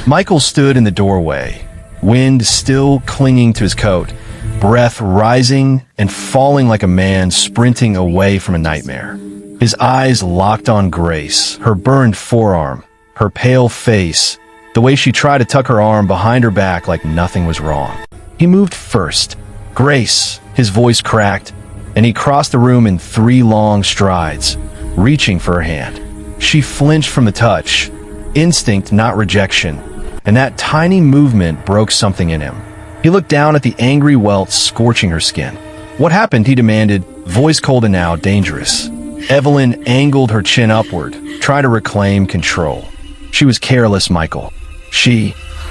Michael stood in the doorway, wind still clinging to his coat, breath rising and falling like a man sprinting away from a nightmare. His eyes locked on Grace, her burned forearm, her pale face, the way she tried to tuck her arm behind her back like nothing was wrong. He moved first. Grace, his voice cracked, and he crossed the room in 3 long strides, reaching for her hand. She flinched from the touch, instinct not rejection, and that tiny movement broke something in him. He looked down at the angry welts scorching her skin. "What happened?" he demanded, voice cold and now dangerous. Evelyn angled her chin upward, trying to reclaim control. "She was careless, Michael.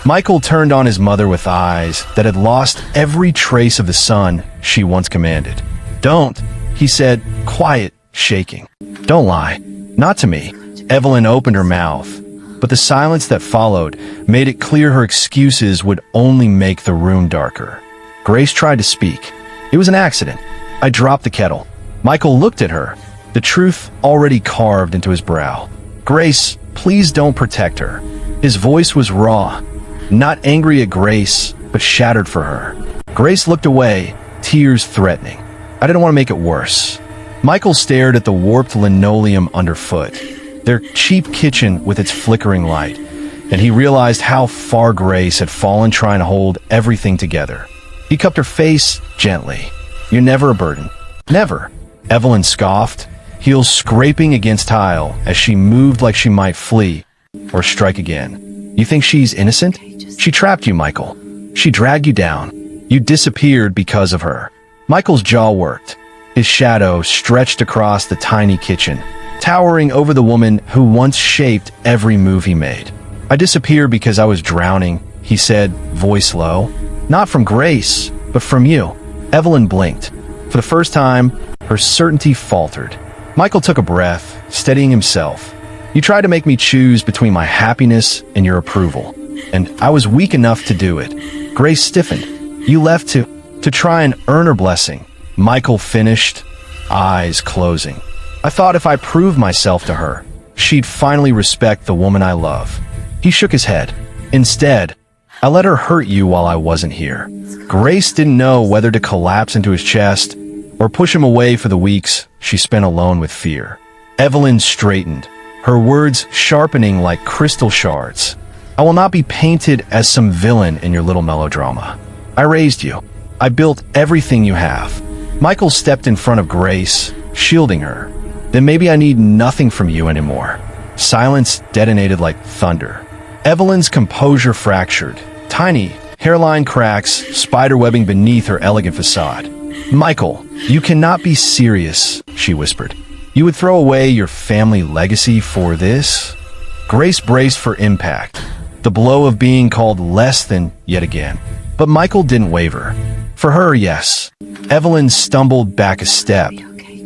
Michael turned on his mother with eyes that had lost every trace of the son she once commanded. "Don't," he said, quiet, shaking. "Don't lie. Not to me." Evelyn opened her mouth, but the silence that followed made it clear her excuses would only make the room darker. Grace tried to speak. "It was an accident. I dropped the kettle." Michael looked at her, the truth already carved into his brow. "Grace, please don't protect her." His voice was raw, not angry at Grace, but shattered for her. Grace looked away, tears threatening. "I didn't want to make it worse." Michael stared at the warped linoleum underfoot, their cheap kitchen with its flickering light, and he realized how far Grace had fallen trying to hold everything together. He cupped her face gently. "You're never a burden. Never." Evelyn scoffed, heels scraping against tile as she moved like she might flee or strike again. "You think she's innocent? She trapped you, Michael. She dragged you down. You disappeared because of her." Michael's jaw worked. His shadow stretched across the tiny kitchen, towering over the woman who once shaped every move he made. "I disappeared because I was drowning," he said, voice low. "Not from Grace, but from you." Evelyn blinked. For the first time, her certainty faltered. Michael took a breath, steadying himself. "You tried to make me choose between my happiness and your approval, and I was weak enough to do it." Grace stiffened. "You left to try and earn her blessing," Michael finished, eyes closing. "I thought if I proved myself to her, she'd finally respect the woman I love." He shook his head. "Instead, I let her hurt you while I wasn't here." Grace didn't know whether to collapse into his chest or push him away for the weeks she spent alone with fear. Evelyn straightened, her words sharpening like crystal shards. "I will not be painted as some villain in your little melodrama. I raised you. I built everything you have." Michael stepped in front of Grace, shielding her. "Then maybe I need nothing from you anymore." Silence detonated like thunder. Evelyn's composure fractured, tiny hairline cracks spiderwebbing beneath her elegant facade. "Michael, you cannot be serious," she whispered. "You would throw away your family legacy for this?" Grace braced for impact, the blow of being called less than yet again. But Michael didn't waver. For her, yes. Evelyn stumbled back a step,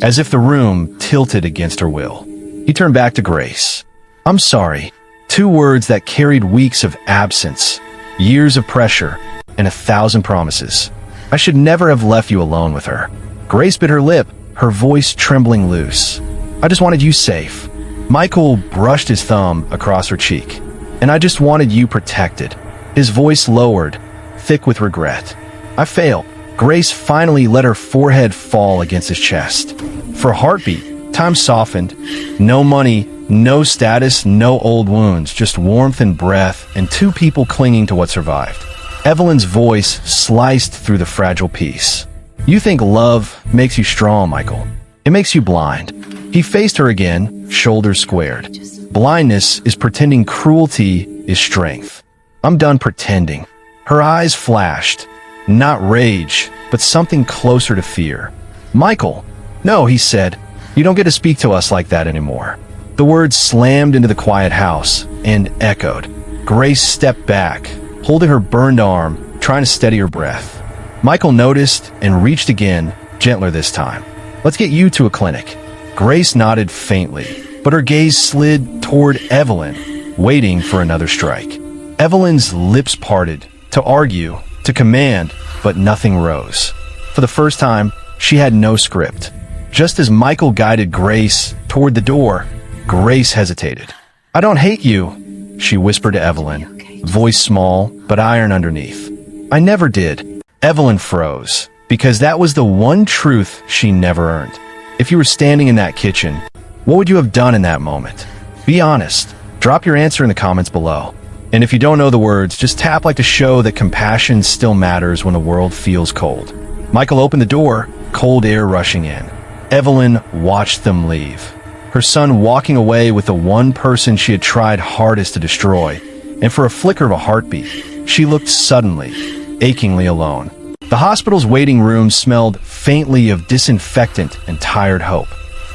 as if the room tilted against her will. He turned back to Grace. "I'm sorry." 2 words that carried weeks of absence, years of pressure, and 1,000 promises. "I should never have left you alone with her." Grace bit her lip, her voice trembling loose. "I just wanted you safe." Michael brushed his thumb across her cheek. "And I just wanted you protected." His voice lowered, thick with regret. "I failed." Grace finally let her forehead fall against his chest. For a heartbeat, time softened. No money, no status, no old wounds, just warmth and breath, and 2 people clinging to what survived. Evelyn's voice sliced through the fragile peace. "You think love makes you strong, Michael. It makes you blind." He faced her again, shoulders squared. "Blindness is pretending cruelty is strength." "I'm done pretending." Her eyes flashed. Not rage, but something closer to fear. "Michael." "No," he said. "You don't get to speak to us like that anymore." The words slammed into the quiet house and echoed. Grace stepped back, holding her burned arm, trying to steady her breath. Michael noticed and reached again, gentler this time. "Let's get you to a clinic." Grace nodded faintly, but her gaze slid toward Evelyn, waiting for another strike. Evelyn's lips parted, to argue, to command, but nothing rose. For the first time, she had no script. Just as Michael guided Grace toward the door, Grace hesitated. "I don't hate you," she whispered to Evelyn, voice small, but iron underneath. I never did. Evelyn froze, because that was the one truth she never earned. If you were standing in that kitchen, what would you have done in that moment? Be honest. Drop your answer in the comments below. And if you don't know the words, just tap like to show that compassion still matters when the world feels cold. Michael opened the door, cold air rushing in. Evelyn watched them leave. Her son walking away with the one person she had tried hardest to destroy. And for a flicker of a heartbeat, she looked suddenly, achingly alone. The hospital's waiting room smelled faintly of disinfectant and tired hope.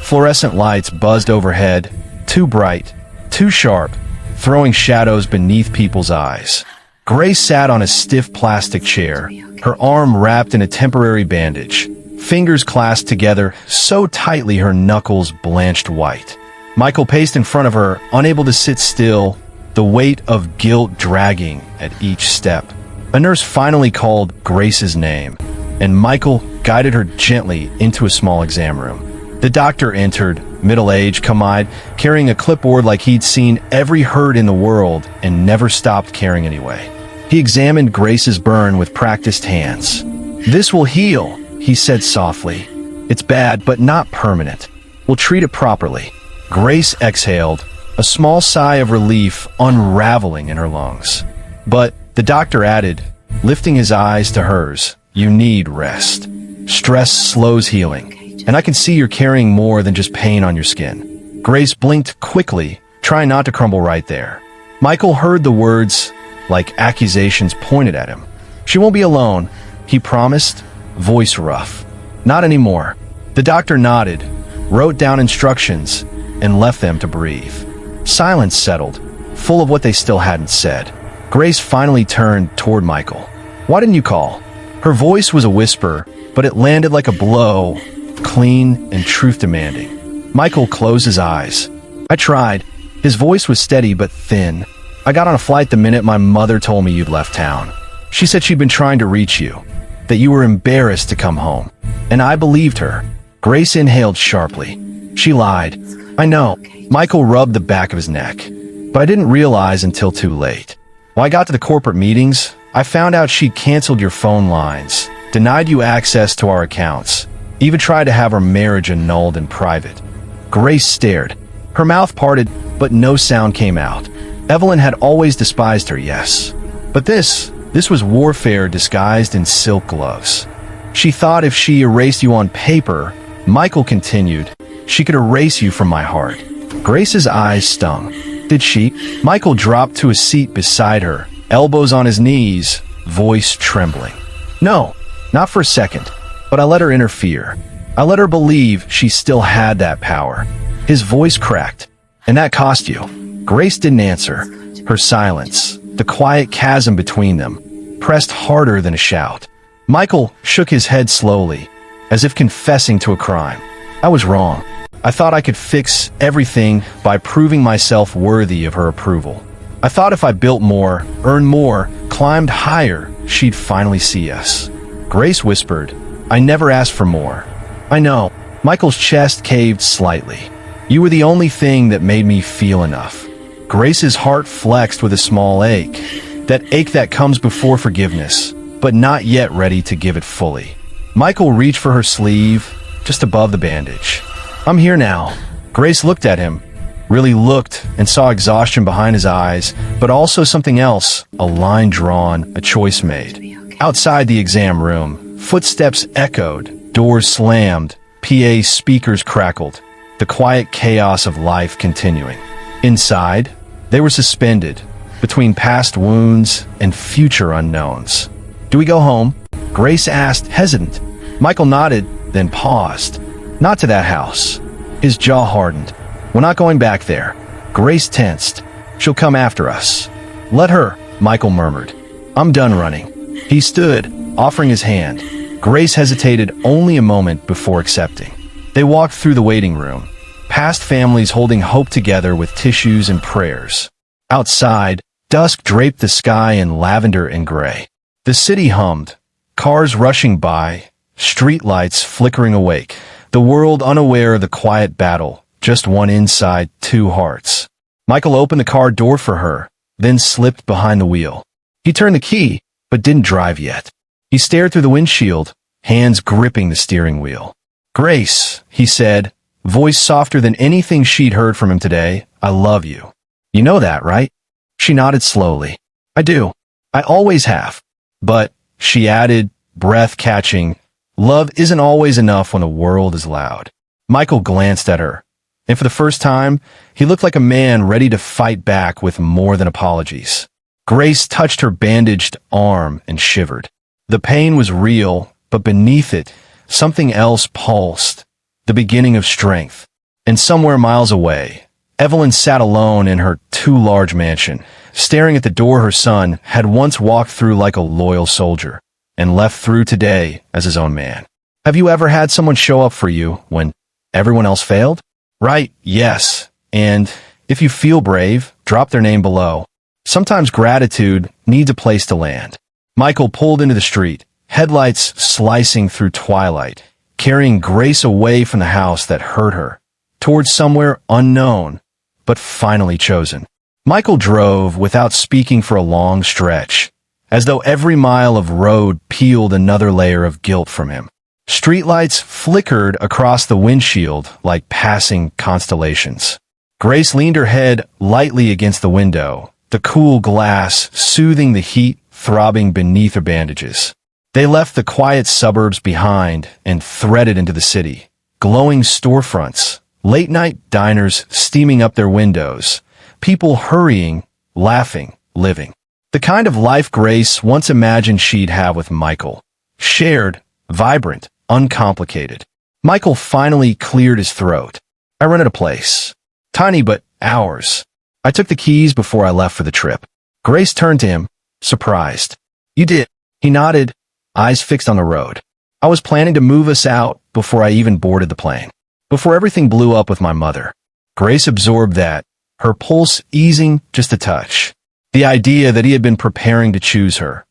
Fluorescent lights buzzed overhead, too bright, too sharp, throwing shadows beneath people's eyes. Grace sat on a stiff plastic chair, her arm wrapped in a temporary bandage, fingers clasped together so tightly her knuckles blanched white. Michael paced in front of her, unable to sit still, the weight of guilt dragging at each step. A nurse finally called Grace's name, and Michael guided her gently into a small exam room. The doctor entered, middle-aged, calm-eyed, carrying a clipboard like he'd seen every hurt in the world and never stopped caring anyway. He examined Grace's burn with practiced hands. "This will heal," he said softly. "It's bad, but not permanent. We'll treat it properly." Grace exhaled, a small sigh of relief unraveling in her lungs. But the doctor added, lifting his eyes to hers, "You need rest. Stress slows healing, and I can see you're carrying more than just pain on your skin." Grace blinked quickly, trying not to crumble right there. Michael heard the words like accusations pointed at him. "She won't be alone," he promised, voice rough. "Not anymore." The doctor nodded, wrote down instructions, and left them to breathe. Silence settled, full of what they still hadn't said. Grace finally turned toward Michael. "Why didn't you call?" Her voice was a whisper, but it landed like a blow, clean and truth-demanding. Michael closed his eyes. "I tried." His voice was steady but thin. "I got on a flight the minute my mother told me you'd left town. She said she'd been trying to reach you, that you were embarrassed to come home. And I believed her." Grace inhaled sharply. "She lied. I know." Michael rubbed the back of his neck. "But I didn't realize until too late. When I got to the corporate meetings, I found out she'd canceled your phone lines, denied you access to our accounts, even tried to have our marriage annulled in private." Grace stared. Her mouth parted, but no sound came out. Evelyn had always despised her, yes. But this was warfare disguised in silk gloves. She thought if she erased you on paper, Michael continued, she could erase you from my heart. Grace's eyes stung. Did she? Michael dropped to a seat beside her, elbows on his knees, voice trembling. "No, not for a second, but I let her interfere. I let her believe she still had that power." His voice cracked. "And that cost you." Grace didn't answer. Her silence, the quiet chasm between them, pressed harder than a shout. Michael shook his head slowly, as if confessing to a crime. "I was wrong. I thought I could fix everything by proving myself worthy of her approval. I thought if I built more, earned more, climbed higher, she'd finally see us." Grace whispered, "I never asked for more." "I know." Michael's chest caved slightly. "You were the only thing that made me feel enough." Grace's heart flexed with a small ache. That ache that comes before forgiveness, but not yet ready to give it fully. Michael reached for her sleeve, just above the bandage. "I'm here now." Grace looked at him, really looked, and saw exhaustion behind his eyes, but also something else, a line drawn, a choice made. Outside the exam room, footsteps echoed, doors slammed, PA speakers crackled, the quiet chaos of life continuing. Inside, they were suspended, between past wounds and future unknowns. "Do we go home?" Grace asked, hesitant. Michael nodded, then paused. "Not to that house." His jaw hardened. "We're not going back there." Grace tensed. "She'll come after us." "Let her," Michael murmured. "I'm done running." He stood, offering his hand. Grace hesitated only a moment before accepting. They walked through the waiting room, past families holding hope together with tissues and prayers. Outside, dusk draped the sky in lavender and gray. The city hummed, cars rushing by, streetlights flickering awake, the world unaware of the quiet battle, just one inside, two hearts. Michael opened the car door for her, then slipped behind the wheel. He turned the key, but didn't drive yet. He stared through the windshield, hands gripping the steering wheel. "Grace," he said, voice softer than anything she'd heard from him today, "I love you. You know that, right?" She nodded slowly. "I do. I always have. But," she added, breath catching, "love isn't always enough when the world is loud." Michael glanced at her, and for the first time, he looked like a man ready to fight back with more than apologies. Grace touched her bandaged arm and shivered. The pain was real, but beneath it, something else pulsed, the beginning of strength. And somewhere miles away, Evelyn sat alone in her too-large mansion, staring at the door her son had once walked through like a loyal soldier, and left through today as his own man. Have you ever had someone show up for you when everyone else failed? Right, yes. And if you feel brave, drop their name below. Sometimes gratitude needs a place to land. Michael pulled into the street, headlights slicing through twilight, carrying Grace away from the house that hurt her, towards somewhere unknown, but finally chosen. Michael drove without speaking for a long stretch, as though every mile of road peeled another layer of guilt from him. Streetlights flickered across the windshield like passing constellations. Grace leaned her head lightly against the window, the cool glass soothing the heat throbbing beneath her bandages. They left the quiet suburbs behind and threaded into the city. Glowing storefronts, late-night diners steaming up their windows, people hurrying, laughing, living. The kind of life Grace once imagined she'd have with Michael. Shared, vibrant, uncomplicated. Michael finally cleared his throat. "I rented a place. Tiny but ours. I took the keys before I left for the trip." Grace turned to him, surprised. "You did?" He nodded, eyes fixed on the road. "I was planning to move us out before I even boarded the plane. Before everything blew up with my mother." Grace absorbed that, her pulse easing just a touch. The idea that he had been preparing to choose her,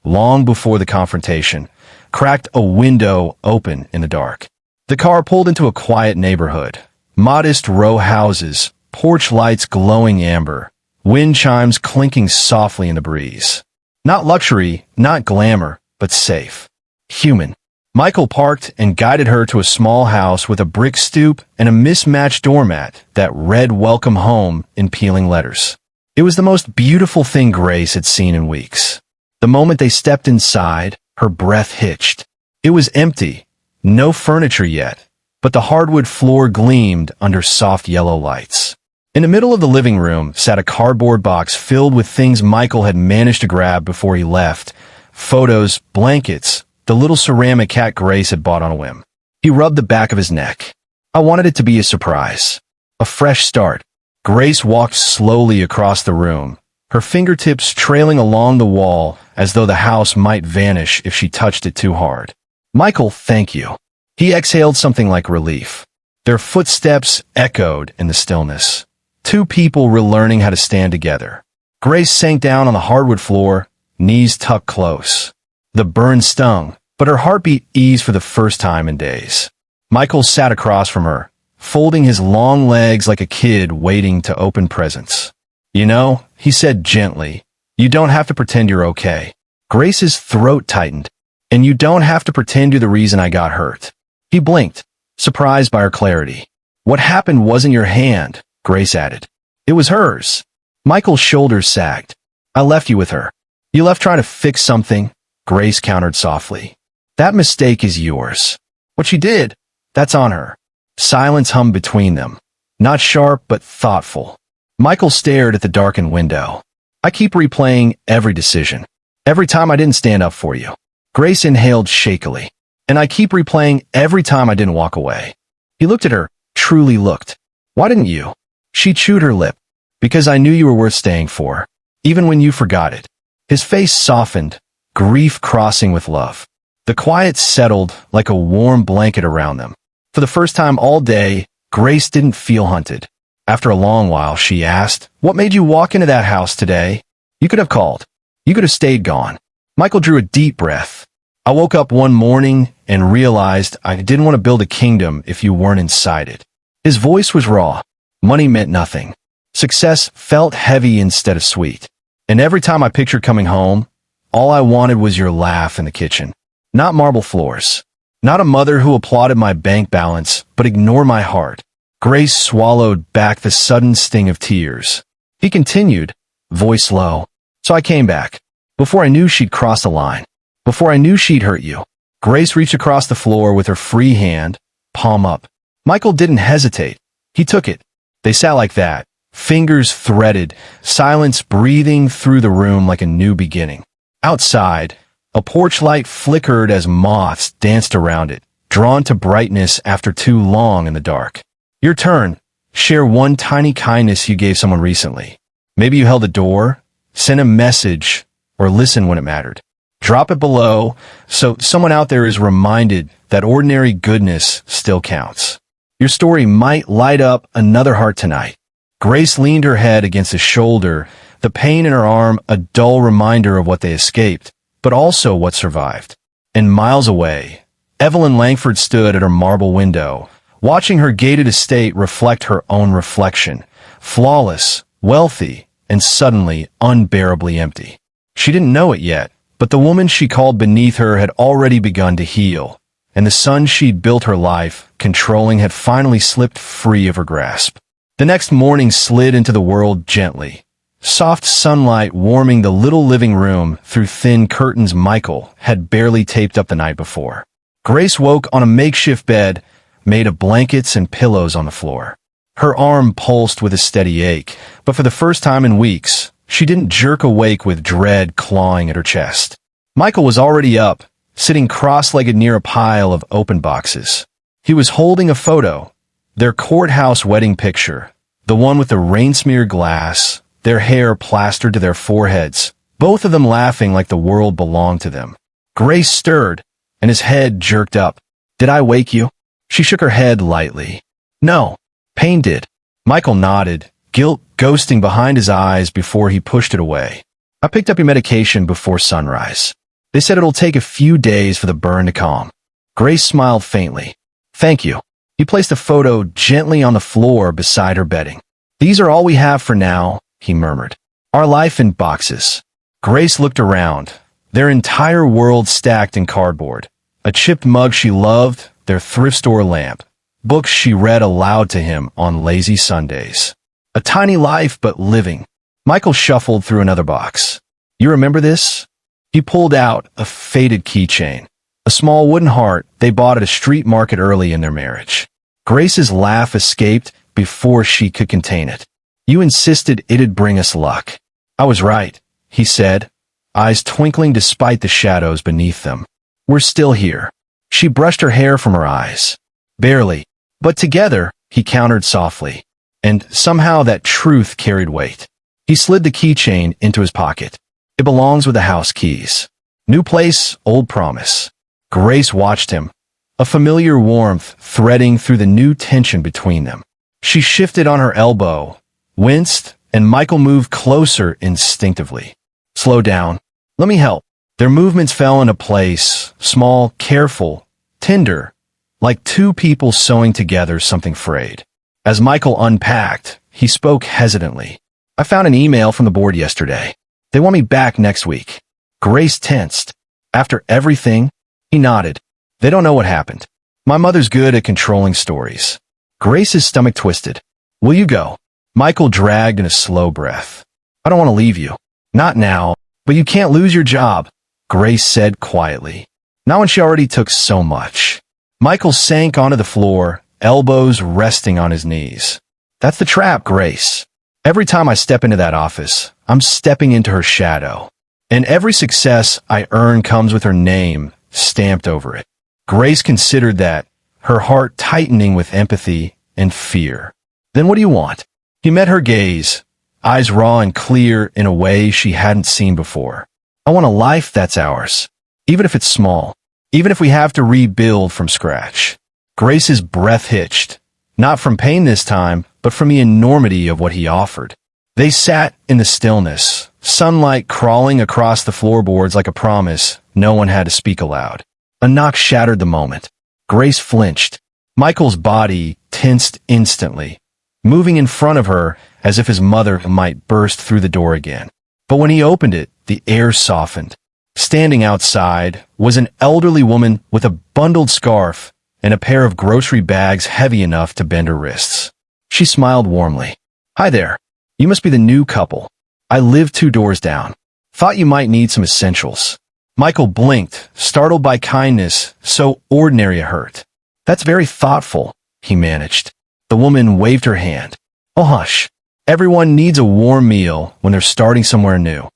long before the confrontation, cracked a window open in the dark. The car pulled into a quiet neighborhood. Modest row houses, porch lights glowing amber, wind chimes clinking softly in the breeze. Not luxury, not glamour, but safe. Human. Michael parked and guided her to a small house with a brick stoop and a mismatched doormat that read "Welcome Home" in peeling letters. It was the most beautiful thing Grace had seen in weeks. The moment they stepped inside, her breath hitched. It was empty, no furniture yet, but the hardwood floor gleamed under soft yellow lights. In the middle of the living room sat a cardboard box filled with things Michael had managed to grab before he left. Photos, blankets, the little ceramic cat Grace had bought on a whim. He rubbed the back of his neck. "I wanted it to be a surprise. A fresh start." Grace walked slowly across the room, her fingertips trailing along the wall as though the house might vanish if she touched it too hard. "Michael, thank you." He exhaled something like relief. Their footsteps echoed in the stillness. Two people relearning how to stand together. Grace sank down on the hardwood floor, knees tucked close. The burn stung, but her heartbeat eased for the first time in days. Michael sat across from her, folding his long legs like a kid waiting to open presents. "You know," he said gently, "you don't have to pretend you're okay." Grace's throat tightened. "And you don't have to pretend you're the reason I got hurt." He blinked, surprised by her clarity. "What happened wasn't your hand," Grace added. "It was hers." Michael's shoulders sagged. "I left you with her." "You left trying to fix something," Grace countered softly. "That mistake is yours. What she did, that's on her." Silence hummed between them. Not sharp, but thoughtful. Michael stared at the darkened window. "I keep replaying every decision. Every time I didn't stand up for you." Grace inhaled shakily. "And I keep replaying every time I didn't walk away." He looked at her, truly looked. "Why didn't you?" She chewed her lip. "Because I knew you were worth staying for, even when you forgot it." His face softened, grief crossing with love. The quiet settled like a warm blanket around them. For the first time all day, Grace didn't feel hunted. After a long while, she asked, "What made you walk into that house today? You could have called. You could have stayed gone." Michael drew a deep breath. "I woke up one morning and realized I didn't want to build a kingdom if you weren't inside it." His voice was raw. Money meant nothing. Success felt heavy instead of sweet. And every time I pictured coming home, all I wanted was your laugh in the kitchen. Not marble floors. Not a mother who applauded my bank balance, but ignored my heart. Grace swallowed back the sudden sting of tears. He continued, voice low. So I came back. Before I knew she'd crossed the line. Before I knew she'd hurt you. Grace reached across the floor with her free hand, palm up. Michael didn't hesitate. He took it. They sat like that, fingers threaded, silence breathing through the room like a new beginning. Outside, a porch light flickered as moths danced around it, drawn to brightness after too long in the dark. Your turn. Share one tiny kindness you gave someone recently. Maybe you held a door, sent a message, or listened when it mattered. Drop it below so someone out there is reminded that ordinary goodness still counts. Your story might light up another heart tonight. Grace leaned her head against his shoulder, the pain in her arm a dull reminder of what they escaped, but also what survived. And miles away, Evelyn Langford stood at her marble window, watching her gated estate reflect her own reflection, flawless, wealthy, and suddenly unbearably empty. She didn't know it yet, but the woman she called beneath her had already begun to heal, and the son she'd built her life controlling had finally slipped free of her grasp. The next morning slid into the world gently, soft sunlight warming the little living room through thin curtains Michael had barely taped up the night before. Grace woke on a makeshift bed made of blankets and pillows on the floor. Her arm pulsed with a steady ache, but for the first time in weeks, she didn't jerk awake with dread clawing at her chest. Michael was already up, sitting cross-legged near a pile of open boxes. He was holding a photo, their courthouse wedding picture, the one with the rain-smeared glass, their hair plastered to their foreheads, both of them laughing like the world belonged to them. Grace stirred, and his head jerked up. Did I wake you? She shook her head lightly. No, pain did. Michael nodded, guilt ghosting behind his eyes before he pushed it away. I picked up your medication before sunrise. They said it'll take a few days for the burn to calm. Grace smiled faintly. Thank you. He placed a photo gently on the floor beside her bedding. These are all we have for now, he murmured. Our life in boxes. Grace looked around, their entire world stacked in cardboard. A chipped mug she loved, their thrift store lamp. Books she read aloud to him on lazy Sundays. A tiny life, but living. Michael shuffled through another box. You remember this? He pulled out a faded keychain. A small wooden heart they bought at a street market early in their marriage. Grace's laugh escaped before she could contain it. You insisted it'd bring us luck. I was right, he said, eyes twinkling despite the shadows beneath them. We're still here. She brushed her hair from her eyes. Barely. But together, he countered softly. And somehow that truth carried weight. He slid the keychain into his pocket. It belongs with the house keys. New place, old promise. Grace watched him, a familiar warmth threading through the new tension between them. She shifted on her elbow, winced, and Michael moved closer instinctively. Slow down. Let me help. Their movements fell into place, small, careful, tender, like two people sewing together something frayed. As Michael unpacked, he spoke hesitantly. I found an email from the board yesterday. They want me back next week. Grace tensed. After everything, he nodded. They don't know what happened. My mother's good at controlling stories. Grace's stomach twisted. Will you go? Michael dragged in a slow breath. I don't want to leave you. Not now, but you can't lose your job, Grace said quietly. Not when she already took so much. Michael sank onto the floor, elbows resting on his knees. That's the trap, Grace. Every time I step into that office, I'm stepping into her shadow. And every success I earn comes with her name stamped over it. Grace considered that, her heart tightening with empathy and fear. Then what do you want? He met her gaze, eyes raw and clear in a way she hadn't seen before. I want a life that's ours, even if it's small, even if we have to rebuild from scratch. Grace's breath hitched, not from pain this time, but from the enormity of what he offered. They sat in the stillness, sunlight crawling across the floorboards like a promise no one had to speak aloud. A knock shattered the moment. Grace flinched. Michael's body tensed instantly, moving in front of her as if his mother might burst through the door again. But when he opened it, the air softened. Standing outside was an elderly woman with a bundled scarf and a pair of grocery bags heavy enough to bend her wrists. She smiled warmly. "Hi there. You must be the new couple. I live 2 doors down. Thought you might need some essentials." Michael blinked, startled by kindness so ordinary it hurt. "That's very thoughtful," he managed. The woman waved her hand. "Oh, hush. Everyone needs a warm meal when they're starting somewhere new."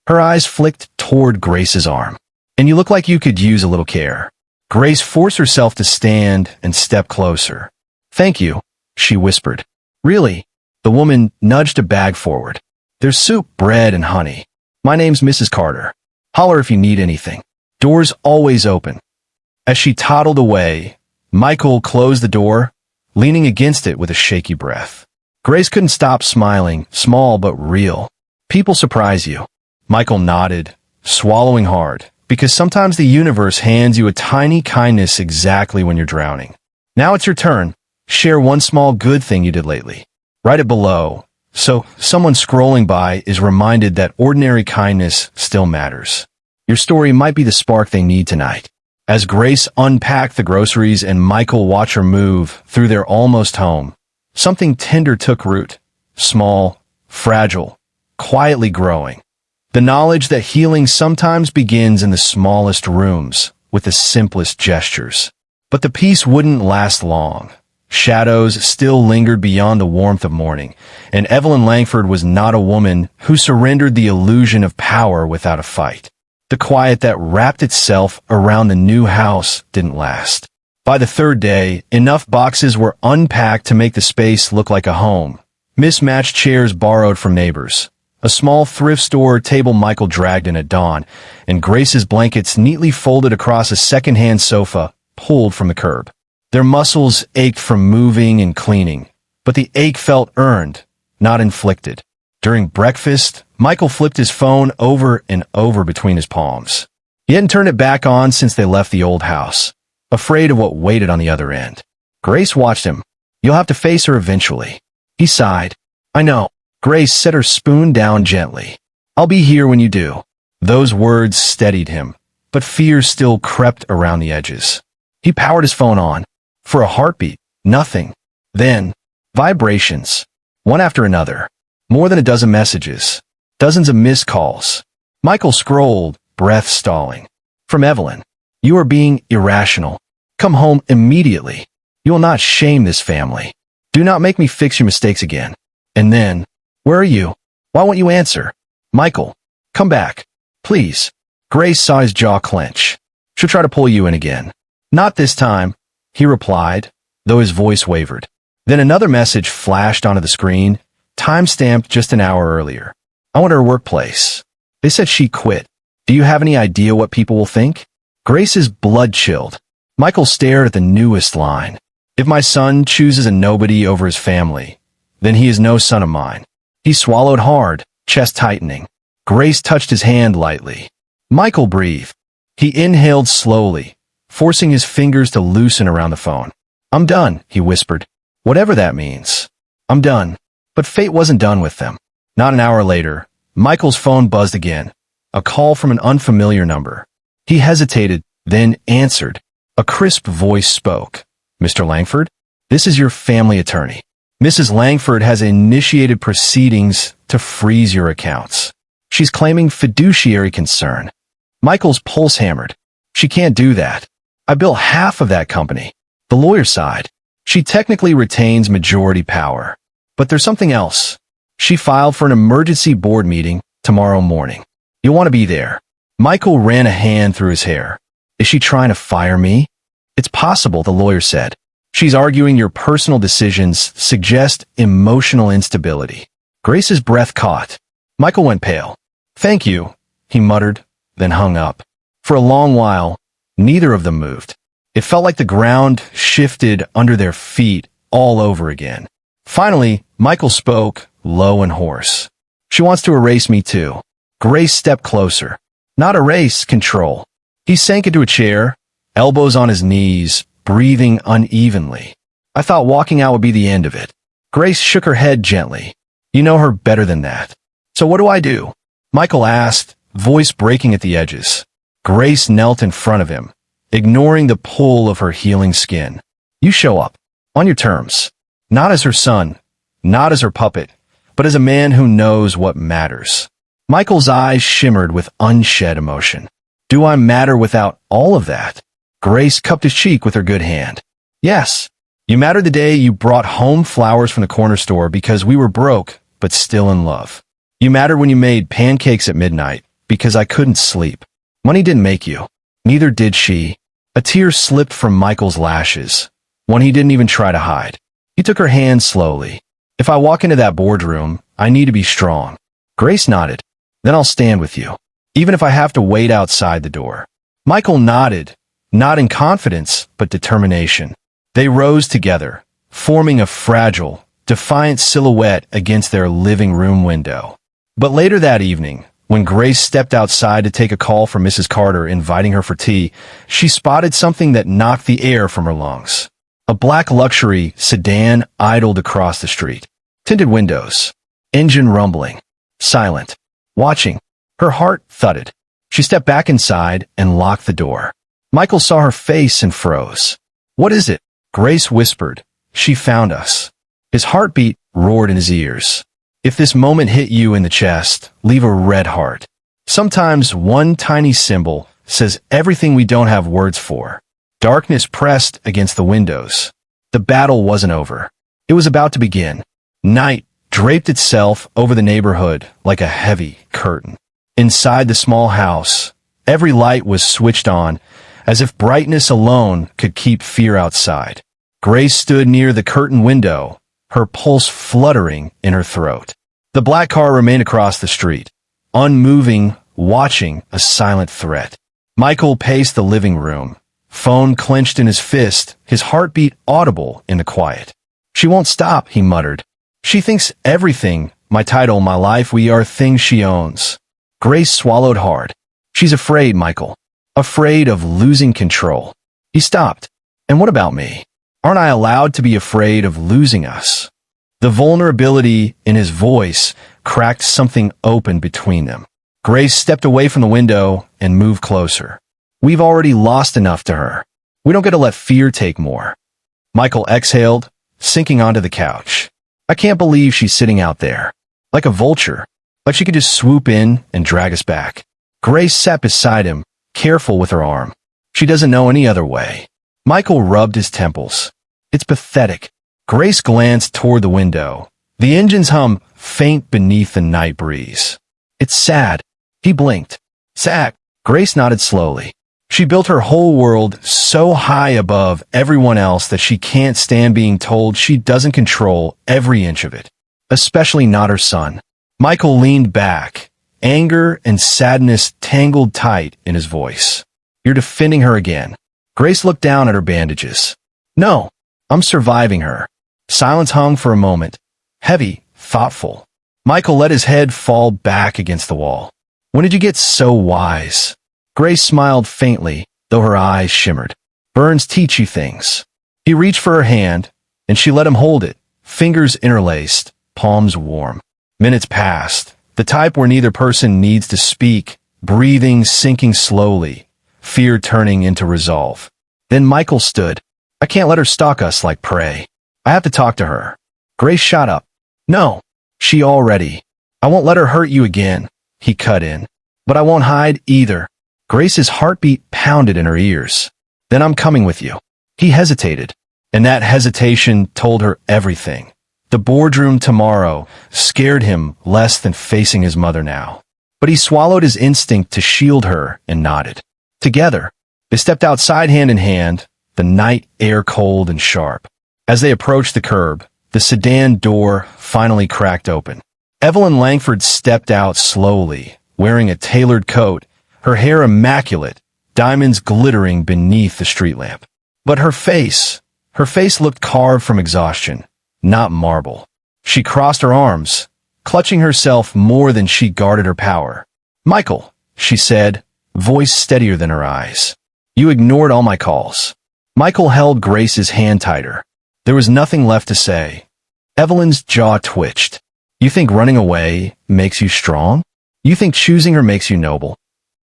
Her eyes flicked toward Grace's arm. "And you look like you could use a little care." Grace forced herself to stand and step closer. "Thank you," she whispered. "Really?" The woman nudged a bag forward. "There's soup, bread, and honey. My name's Mrs. Carter. Holler if you need anything. Door's always open." As she toddled away, Michael closed the door, leaning against it with a shaky breath. Grace couldn't stop smiling, small but real. "People surprise you." Michael nodded, swallowing hard, because sometimes the universe hands you a tiny kindness exactly when you're drowning. "Now it's your turn. Share one small good thing you did lately. Write it below, so someone scrolling by is reminded that ordinary kindness still matters. Your story might be the spark they need tonight. As Grace unpacked the groceries and Michael watched her move through their almost home, something tender took root. Small, fragile, quietly growing. The knowledge that healing sometimes begins in the smallest rooms, with the simplest gestures. But the peace wouldn't last long. Shadows still lingered beyond the warmth of morning, and Evelyn Langford was not a woman who surrendered the illusion of power without a fight. The quiet that wrapped itself around the new house didn't last. By the 3rd day, enough boxes were unpacked to make the space look like a home. Mismatched chairs borrowed from neighbors. A small thrift store table Michael dragged in at dawn, and Grace's blankets neatly folded across a second-hand sofa pulled from the curb. Their muscles ached from moving and cleaning, but the ache felt earned, not inflicted. During breakfast, Michael flipped his phone over and over between his palms. He hadn't turned it back on since they left the old house, afraid of what waited on the other end. Grace watched him. "You'll have to face her eventually." He sighed. "I know." Grace set her spoon down gently. "I'll be here when you do." Those words steadied him, but fear still crept around the edges. He powered his phone on. For a heartbeat, nothing. Then, vibrations. One after another. More than a dozen messages. Dozens of missed calls. Michael scrolled, breath stalling. From Evelyn. "You are being irrational. Come home immediately. You will not shame this family. Do not make me fix your mistakes again." And then, "Where are you? Why won't you answer? Michael, come back. Please." Grace saw his jaw clench. "She'll try to pull you in again." "Not this time," he replied, though his voice wavered. Then another message flashed onto the screen, time-stamped just an hour earlier. "I went to her workplace. They said she quit. Do you have any idea what people will think?" Grace's blood chilled. Michael stared at the newest line. "If my son chooses a nobody over his family, then he is no son of mine." He swallowed hard, chest tightening. Grace touched his hand lightly. Michael breathed. He inhaled slowly, forcing his fingers to loosen around the phone. "I'm done," he whispered. "Whatever that means. I'm done." But fate wasn't done with them. Not an hour later, Michael's phone buzzed again. A call from an unfamiliar number. He hesitated, then answered. A crisp voice spoke. "Mr. Langford? This is your family attorney. Mrs. Langford has initiated proceedings to freeze your accounts. She's claiming fiduciary concern." Michael's pulse hammered. "She can't do that. I built half of that company. The lawyer side. She technically retains majority power. But there's something else. She filed for an emergency board meeting tomorrow morning. You'll want to be there." Michael ran a hand through his hair. "Is she trying to fire me?" "It's possible," the lawyer said. "She's arguing your personal decisions suggest emotional instability." Grace's breath caught. Michael went pale. "Thank you," he muttered, then hung up. For a long while, neither of them moved. It felt like the ground shifted under their feet all over again. Finally, Michael spoke, low and hoarse. "She wants to erase me too." Grace stepped closer. "Not erase, control." He sank into a chair, elbows on his knees, breathing unevenly. "I thought walking out would be the end of it." Grace shook her head gently. "You know her better than that. So what do I do?" Michael asked, voice breaking at the edges. Grace knelt in front of him, ignoring the pull of her healing skin. You show up. On your terms. Not as her son, not as her puppet, but as a man who knows what matters. Michael's eyes shimmered with unshed emotion. Do I matter without all of that? Grace cupped his cheek with her good hand. Yes. You mattered the day you brought home flowers from the corner store because we were broke, but still in love. You mattered when you made pancakes at midnight because I couldn't sleep. Money didn't make you. Neither did she. A tear slipped from Michael's lashes, one he didn't even try to hide. He took her hand slowly. If I walk into that boardroom, I need to be strong. Grace nodded. Then I'll stand with you, even if I have to wait outside the door. Michael nodded, not in confidence, but determination. They rose together, forming a fragile, defiant silhouette against their living room window. But later that evening, when Grace stepped outside to take a call from Mrs. Carter inviting her for tea, she spotted something that knocked the air from her lungs. A black luxury sedan idled across the street. Tinted windows. Engine rumbling. Silent. Watching. Her heart thudded. She stepped back inside and locked the door. Michael saw her face and froze. What is it? Grace whispered. She found us. His heartbeat roared in his ears. If this moment hit you in the chest, leave a red heart. Sometimes one tiny symbol says everything we don't have words for. Darkness pressed against the windows. The battle wasn't over. It was about to begin. Night draped itself over the neighborhood like a heavy curtain. Inside the small house, every light was switched on, as if brightness alone could keep fear outside. Grace stood near the curtain window, her pulse fluttering in her throat. The black car remained across the street, unmoving, watching, a silent threat. Michael paced the living room, phone clenched in his fist, his heartbeat audible in the quiet. She won't stop, he muttered. She thinks everything, my title, my life, we are things she owns. Grace swallowed hard. She's afraid, Michael. Afraid of losing control. He stopped. And what about me? Aren't I allowed to be afraid of losing us? The vulnerability in his voice cracked something open between them. Grace stepped away from the window and moved closer. We've already lost enough to her. We don't get to let fear take more. Michael exhaled, sinking onto the couch. I can't believe she's sitting out there. Like a vulture. Like she could just swoop in and drag us back. Grace sat beside him, careful with her arm. She doesn't know any other way. Michael rubbed his temples. It's pathetic. Grace glanced toward the window. The engine's hum faint beneath the night breeze. It's sad. He blinked. Sad. Grace nodded slowly. She built her whole world so high above everyone else that she can't stand being told she doesn't control every inch of it. Especially not her son. Michael leaned back, anger and sadness tangled tight in his voice. You're defending her again. Grace looked down at her bandages. No, I'm surviving her. Silence hung for a moment, heavy, thoughtful. Michael let his head fall back against the wall. When did you get so wise? Grace smiled faintly, though her eyes shimmered. Burns teach you things. He reached for her hand, and she let him hold it, fingers interlaced, palms warm. Minutes passed, the type where neither person needs to speak, breathing sinking slowly, fear turning into resolve. Then Michael stood. I can't let her stalk us like prey. I have to talk to her. Grace shot up. No, she already. I won't let her hurt you again, he cut in. But I won't hide either. Grace's heartbeat pounded in her ears. Then I'm coming with you. He hesitated, and that hesitation told her everything. The boardroom tomorrow scared him less than facing his mother now. But he swallowed his instinct to shield her and nodded. Together, they stepped outside hand in hand, the night air cold and sharp. As they approached the curb, the sedan door finally cracked open. Evelyn Langford stepped out slowly, wearing a tailored coat, her hair immaculate, diamonds glittering beneath the street lamp. But her face looked carved from exhaustion, not marble. She crossed her arms, clutching herself more than she guarded her power. Michael, she said, voice steadier than her eyes. You ignored all my calls. Michael held Grace's hand tighter. There was nothing left to say. Evelyn's jaw twitched. You think running away makes you strong? You think choosing her makes you noble.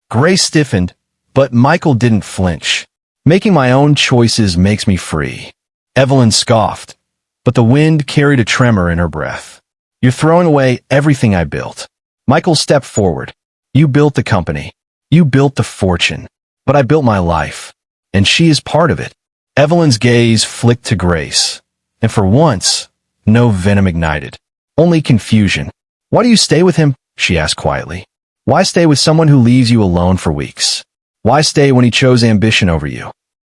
Grace stiffened, but Michael didn't flinch. Making my own choices makes me free. Evelyn scoffed, but the wind carried a tremor in her breath. You're throwing away everything I built. Michael stepped forward. You built the company. You built the fortune. But I built my life. And she is part of it. Evelyn's gaze flicked to Grace. And for once, no venom ignited. Only confusion. Why do you stay with him? She asked quietly. Why stay with someone who leaves you alone for weeks? Why stay when he chose ambition over you?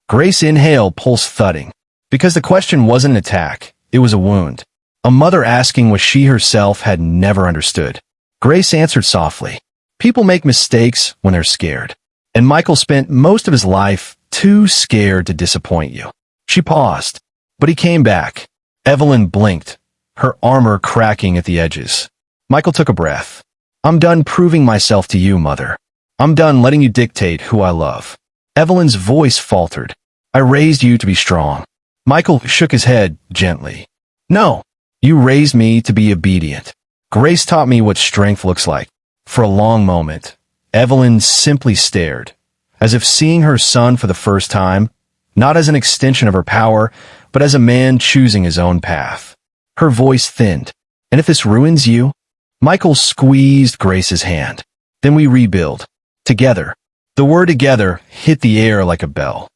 Grace inhaled, pulse thudding. Because the question wasn't an attack, it was a wound. A mother asking what she herself had never understood. Grace answered softly. People make mistakes when they're scared. And Michael spent most of his life too scared to disappoint you. She paused, but he came back. Evelyn blinked, her armor cracking at the edges. Michael took a breath. I'm done proving myself to you, Mother. I'm done letting you dictate who I love. Evelyn's voice faltered. I raised you to be strong. Michael shook his head gently. No, you raised me to be obedient. Grace taught me what strength looks like. For a long moment, Evelyn simply stared, as if seeing her son for the first time, not as an extension of her power, but as a man choosing his own path. Her voice thinned. And if this ruins you? Michael squeezed Grace's hand. Then we rebuild. Together. The word together hit the air like a bell.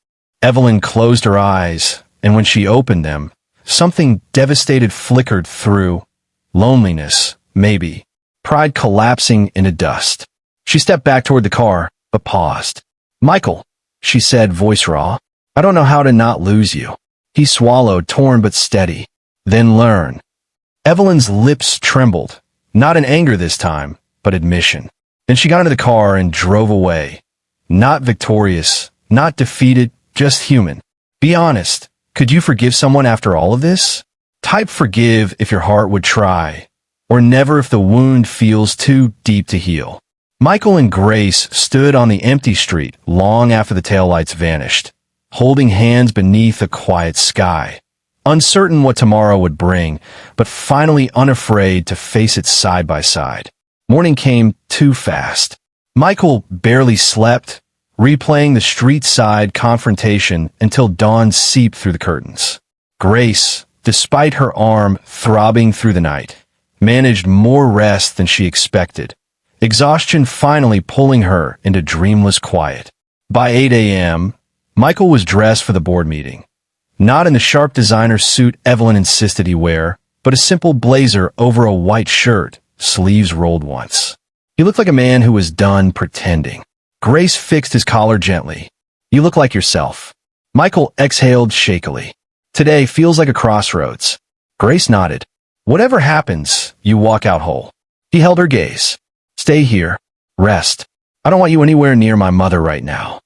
Evelyn closed her eyes, and when she opened them, something devastated flickered through. Loneliness, maybe. Pride collapsing into dust. She stepped back toward the car, but paused. Michael, she said, voice raw. I don't know how to not lose you. He swallowed, torn but steady. Then learn. Evelyn's lips trembled, not in anger this time, but admission. Then she got into the car and drove away. Not victorious, not defeated, just human. Be honest. Could you forgive someone after all of this? Type forgive if your heart would try, or never if the wound feels too deep to heal. Michael and Grace stood on the empty street long after the taillights vanished, holding hands beneath a quiet sky, uncertain what tomorrow would bring, but finally unafraid to face it side by side. Morning came too fast. Michael barely slept, replaying the street-side confrontation until dawn seeped through the curtains. Grace, despite her arm throbbing through the night, managed more rest than she expected, exhaustion finally pulling her into dreamless quiet. By 8 a.m., Michael was dressed for the board meeting. Not in the sharp designer suit Evelyn insisted he wear, but a simple blazer over a white shirt, sleeves rolled once. He looked like a man who was done pretending. Grace fixed his collar gently. You look like yourself. Michael exhaled shakily. Today feels like a crossroads. Grace nodded. Whatever happens, you walk out whole. He held her gaze. Stay here. Rest. I don't want you anywhere near my mother right now.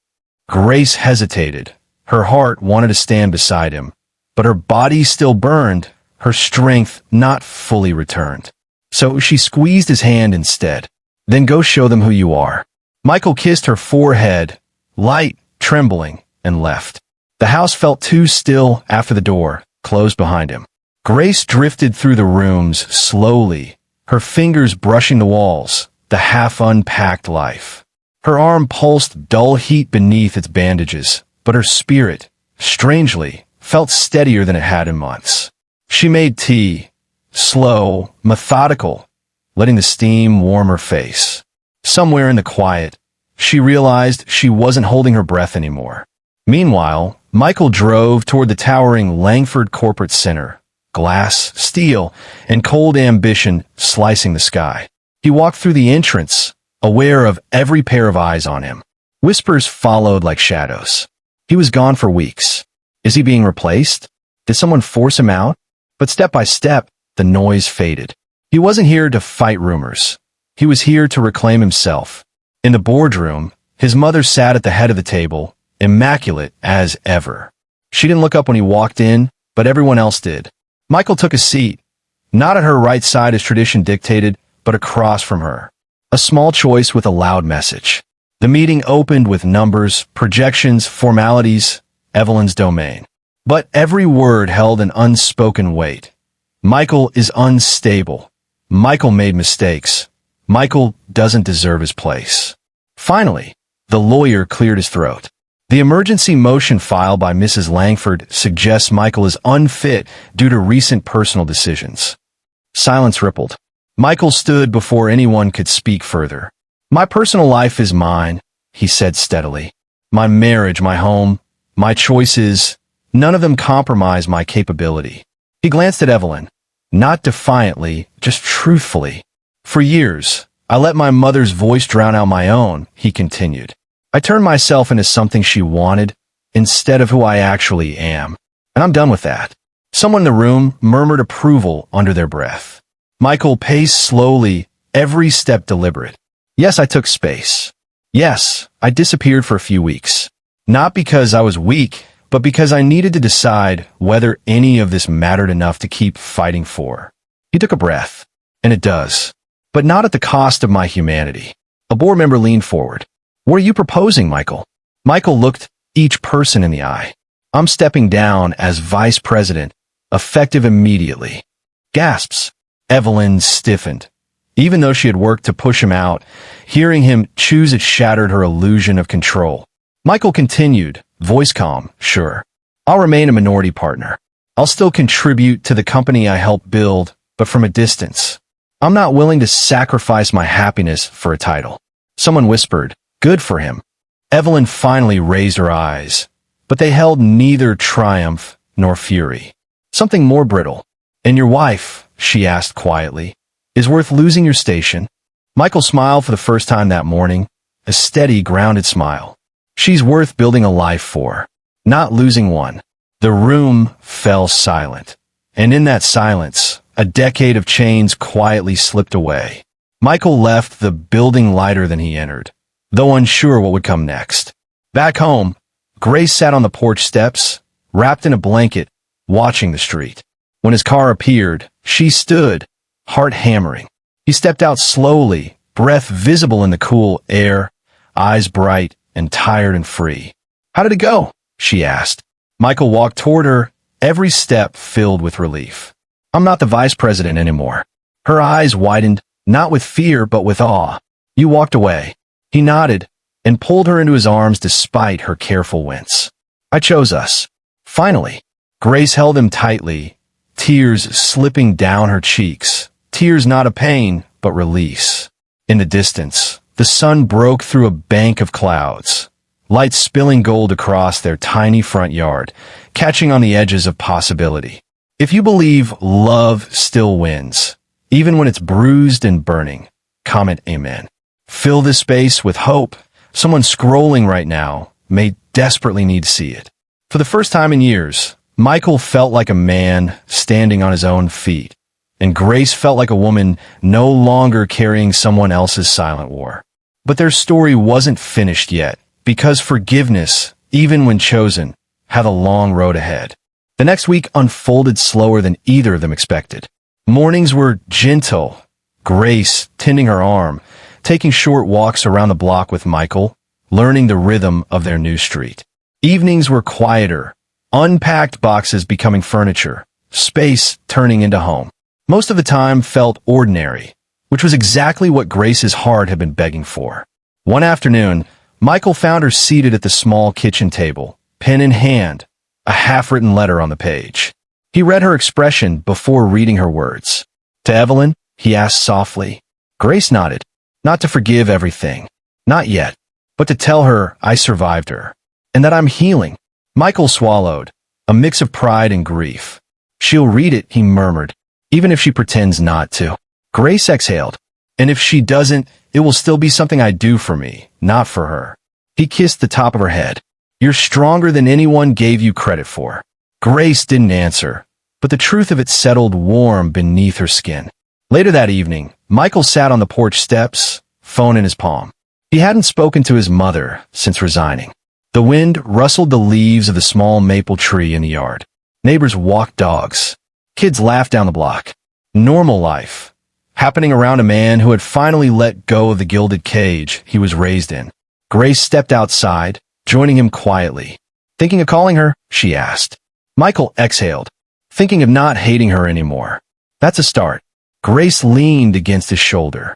Grace hesitated. Her heart wanted to stand beside him, but her body still burned, her strength not fully returned. So she squeezed his hand instead. Then go show them who you are. Michael kissed her forehead, light, trembling, and left. The house felt too still after the door closed behind him. Grace drifted through the rooms slowly, her fingers brushing the walls, the half-unpacked life. Her arm pulsed dull heat beneath its bandages, but her spirit, strangely, felt steadier than it had in months. She made tea, slow, methodical, letting the steam warm her face. Somewhere in the quiet, she realized she wasn't holding her breath anymore. Meanwhile, Michael drove toward the towering Langford Corporate Center, glass, steel, and cold ambition slicing the sky. He walked through the entrance, aware of every pair of eyes on him. Whispers followed like shadows. He was gone for weeks. Is he being replaced? Did someone force him out? But step by step, the noise faded. He wasn't here to fight rumors. He was here to reclaim himself. In the boardroom, his mother sat at the head of the table, immaculate as ever. She didn't look up when he walked in, but everyone else did. Michael took a seat, not at her right side as tradition dictated, but across from her. A small choice with a loud message. The meeting opened with numbers, projections, formalities, Evelyn's domain. But every word held an unspoken weight. Michael is unstable. Michael made mistakes. Michael doesn't deserve his place. Finally, the lawyer cleared his throat. The emergency motion filed by Mrs. Langford suggests Michael is unfit due to recent personal decisions. Silence rippled. Michael stood before anyone could speak further. My personal life is mine, he said steadily. My marriage, my home, my choices, none of them compromise my capability. He glanced at Evelyn, not defiantly, just truthfully. For years, I let my mother's voice drown out my own, he continued. I turned myself into something she wanted instead of who I actually am. And I'm done with that. Someone in the room murmured approval under their breath. Michael paced slowly, every step deliberate. Yes, I took space. Yes, I disappeared for a few weeks. Not because I was weak, but because I needed to decide whether any of this mattered enough to keep fighting for. He took a breath. And it does. But not at the cost of my humanity. A board member leaned forward. What are you proposing, Michael? Michael looked each person in the eye. I'm stepping down as vice president, effective immediately. Gasps. Evelyn stiffened. Even though she had worked to push him out, hearing him choose it shattered her illusion of control. Michael continued, voice calm, sure. I'll remain a minority partner. I'll still contribute to the company I helped build, but from a distance. I'm not willing to sacrifice my happiness for a title. Someone whispered, good for him. Evelyn finally raised her eyes, but they held neither triumph nor fury. Something more brittle. And your wife, she asked quietly, is worth losing your station? Michael smiled for the first time that morning, a steady, grounded smile. She's worth building a life for, not losing one. The room fell silent, and in that silence, a decade of chains quietly slipped away. Michael left the building lighter than he entered, though unsure what would come next. Back home, Grace sat on the porch steps, wrapped in a blanket, watching the street. When his car appeared, she stood, heart hammering. He stepped out slowly, breath visible in the cool air, eyes bright and tired and free. How did it go? She asked. Michael walked toward her, every step filled with relief. I'm not the vice president anymore. Her eyes widened, not with fear but with awe. You walked away. He nodded and pulled her into his arms despite her careful wince. I chose us. Finally, Grace held him tightly, tears slipping down her cheeks. Tears not of pain, but release. In the distance, the sun broke through a bank of clouds, lights spilling gold across their tiny front yard, catching on the edges of possibility. If you believe love still wins, even when it's bruised and burning, comment amen. Fill this space with hope. Someone scrolling right now may desperately need to see it. For the first time in years, Michael felt like a man standing on his own feet, and Grace felt like a woman no longer carrying someone else's silent war. But their story wasn't finished yet, because forgiveness, even when chosen, had a long road ahead. The next week unfolded slower than either of them expected. Mornings were gentle, Grace tending her arm, taking short walks around the block with Michael, learning the rhythm of their new street. Evenings were quieter, unpacked boxes becoming furniture, space turning into home. Most of the time felt ordinary, which was exactly what Grace's heart had been begging for. One afternoon, Michael found her seated at the small kitchen table, pen in hand, a half-written letter on the page. He read her expression before reading her words. To Evelyn, he asked softly. Grace nodded. Not to forgive everything. Not yet. But to tell her I survived her. And that I'm healing. Michael swallowed, a mix of pride and grief. She'll read it, he murmured, even if she pretends not to. Grace exhaled. And if she doesn't, it will still be something I do for me, not for her. He kissed the top of her head. You're stronger than anyone gave you credit for. Grace didn't answer, but the truth of it settled warm beneath her skin. Later that evening, Michael sat on the porch steps, phone in his palm. He hadn't spoken to his mother since resigning. The wind rustled the leaves of the small maple tree in the yard. Neighbors walked dogs. Kids laughed down the block. Normal life, happening around a man who had finally let go of the gilded cage he was raised in. Grace stepped outside, joining him quietly. Thinking of calling her? She asked. Michael exhaled, thinking of not hating her anymore. That's a start. Grace leaned against his shoulder.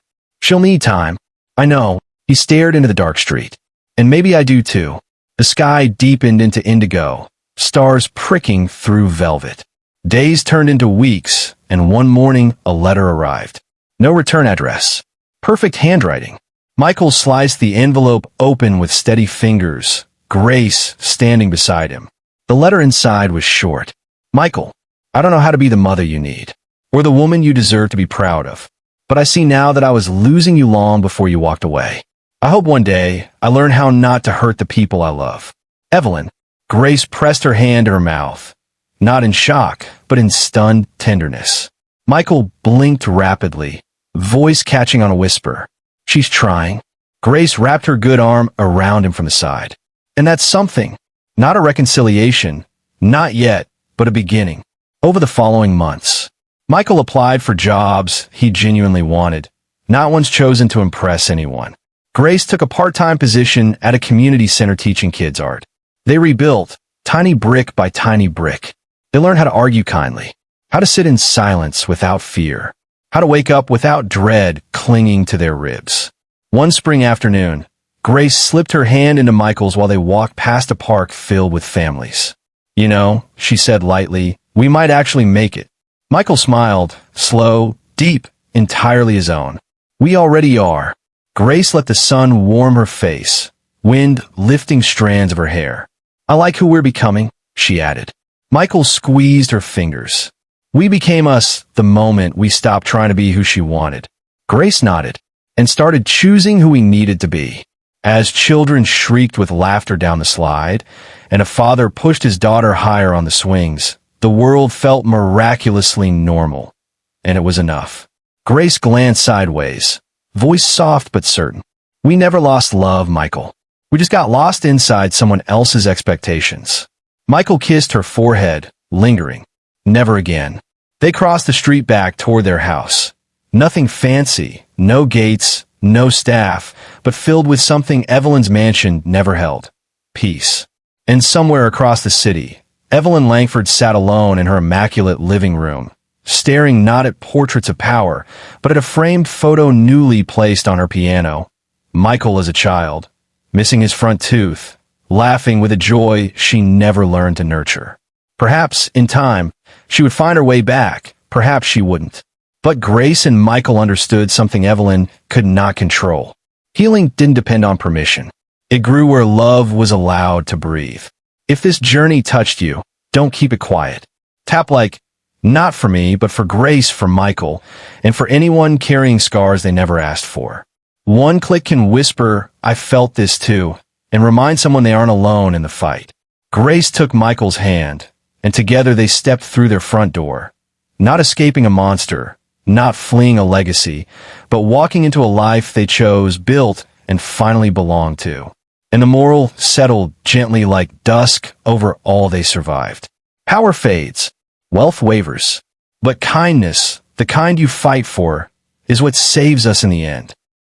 She'll need time. I know. He stared into the dark street. And maybe I do too. The sky deepened into indigo, stars pricking through velvet. Days turned into weeks, and one morning a letter arrived. No return address. Perfect handwriting. Michael sliced the envelope open with steady fingers, Grace standing beside him. The letter inside was short. Michael, I don't know how to be the mother you need, or the woman you deserve to be proud of, but I see now that I was losing you long before you walked away. I hope one day I learn how not to hurt the people I love. Evelyn. Grace pressed her hand to her mouth, not in shock, but in stunned tenderness. Michael blinked rapidly, voice catching on a whisper. She's trying. Grace wrapped her good arm around him from the side. And that's something. Not a reconciliation. Not yet, but a beginning. Over the following months, Michael applied for jobs he genuinely wanted, not ones chosen to impress anyone. Grace took a part-time position at a community center teaching kids art. They rebuilt, tiny brick by tiny brick. They learned how to argue kindly, how to sit in silence without fear, how to wake up without dread clinging to their ribs. One spring afternoon, Grace slipped her hand into Michael's while they walked past a park filled with families. You know, she said lightly, we might actually make it. Michael smiled, slow, deep, entirely his own. We already are. Grace let the sun warm her face, wind lifting strands of her hair. I like who we're becoming, she added. Michael squeezed her fingers. We became us the moment we stopped trying to be who she wanted. Grace nodded and started choosing who we needed to be. As children shrieked with laughter down the slide, and a father pushed his daughter higher on the swings, the world felt miraculously normal. And it was enough. Grace glanced sideways, voice soft but certain. We never lost love, Michael. We just got lost inside someone else's expectations. Michael kissed her forehead, lingering. Never again. They crossed the street back toward their house. Nothing fancy, no gates, no staff, but filled with something Evelyn's mansion never held. Peace. And somewhere across the city, Evelyn Langford sat alone in her immaculate living room, staring not at portraits of power, but at a framed photo newly placed on her piano. Michael as a child, missing his front tooth, laughing with a joy she never learned to nurture. Perhaps, in time, she would find her way back. Perhaps she wouldn't. But Grace and Michael understood something Evelyn could not control. Healing didn't depend on permission. It grew where love was allowed to breathe. If this journey touched you, don't keep it quiet. Tap like, not for me, but for Grace, for Michael, and for anyone carrying scars they never asked for. One click can whisper, I felt this too, and remind someone they aren't alone in the fight. Grace took Michael's hand, and together they stepped through their front door, not escaping a monster, not fleeing a legacy, but walking into a life they chose, built, and finally belonged to. And the moral settled gently like dusk over all they survived. Power fades, wealth wavers, but kindness, the kind you fight for, is what saves us in the end.